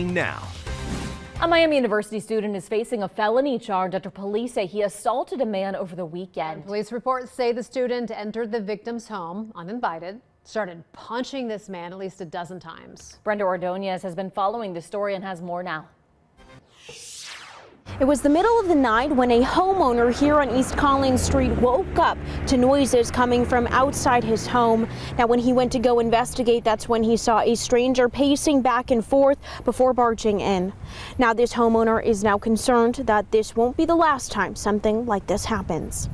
Now. A Miami University student is facing a felony charge after police say he assaulted a man over the weekend. Police reports say the student entered the victim's home uninvited, started punching this man at least a dozen times. Brenda Ordonez has been following the story and has more now. It was the middle of the night when a homeowner here on East Collins Street woke up to noises coming from outside his home. Now, when he went to go investigate, that's when he saw a stranger pacing back and forth before barging in. Now, this homeowner is now concerned that this won't be the last time something like this happens.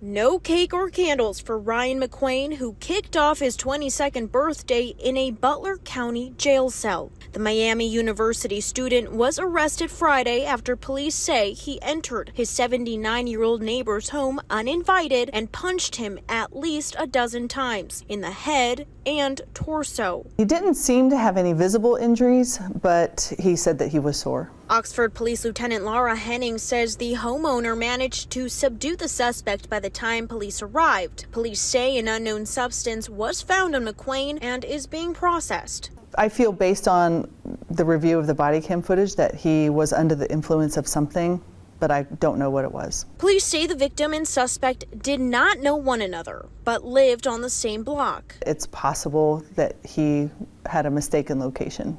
No cake or candles for Ryan McQueen, who kicked off his 22nd birthday in a Butler County jail cell. The Miami University student was arrested Friday after police say he entered his 79-year-old neighbor's home uninvited and punched him at least a dozen times in the head and torso. He didn't seem to have any visible injuries, but he said that he was sore. Oxford Police Lieutenant Laura Henning says the homeowner managed to subdue the suspect by the time police arrived. Police say an unknown substance was found on McQueen and is being processed. I feel, based on the review of the body cam footage, that he was under the influence of something, but I don't know what it was. Police say the victim and suspect did not know one another, but lived on the same block. It's possible that he had a mistaken location,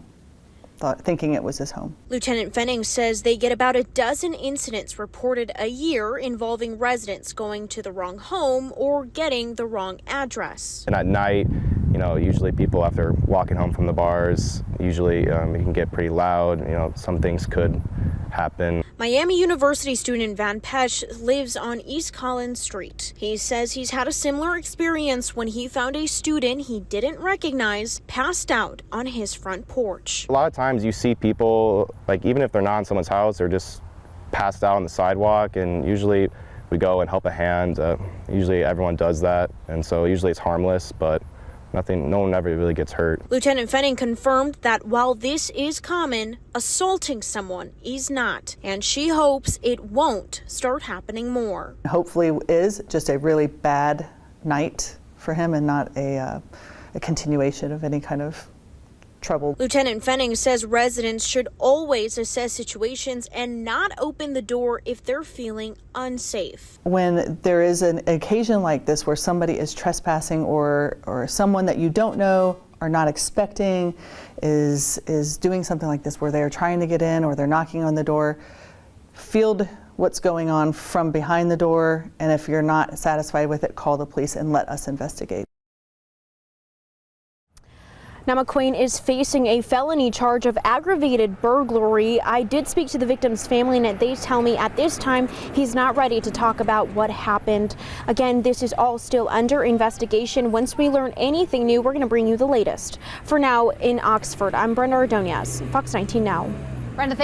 thinking it was his home. Lieutenant Fenning says they get about a dozen incidents reported a year involving residents going to the wrong home or getting the wrong address. And at night, usually people, after walking home from the bars, usually it can get pretty loud. Some things could happen. Miami University student Van Pesch lives on East Collins Street. He says he's had a similar experience when he found a student he didn't recognize passed out on his front porch. A lot of times you see people, even if they're not in someone's house, they're just passed out on the sidewalk, and usually we go and help a hand. Usually everyone does that, and so usually it's harmless, but no one ever really gets hurt. Lieutenant Fenning confirmed that while this is common, assaulting someone is not, and she hopes it won't start happening more. Hopefully it is just a really bad night for him and not a continuation of any kind of trouble. Lieutenant Fenning says residents should always assess situations and not open the door if they're feeling unsafe. When there is an occasion like this where somebody is trespassing or someone that you don't know or not expecting is doing something like this, where they're trying to get in or they're knocking on the door, field what's going on from behind the door, and if you're not satisfied with it, call the police and let us investigate. Now, McQueen is facing a felony charge of aggravated burglary. I did speak to the victim's family, and they tell me at this time he's not ready to talk about what happened. Again, this is all still under investigation. Once we learn anything new, we're going to bring you the latest. For now, in Oxford, I'm Brenda Ordonez, Fox 19 Now. Brenda,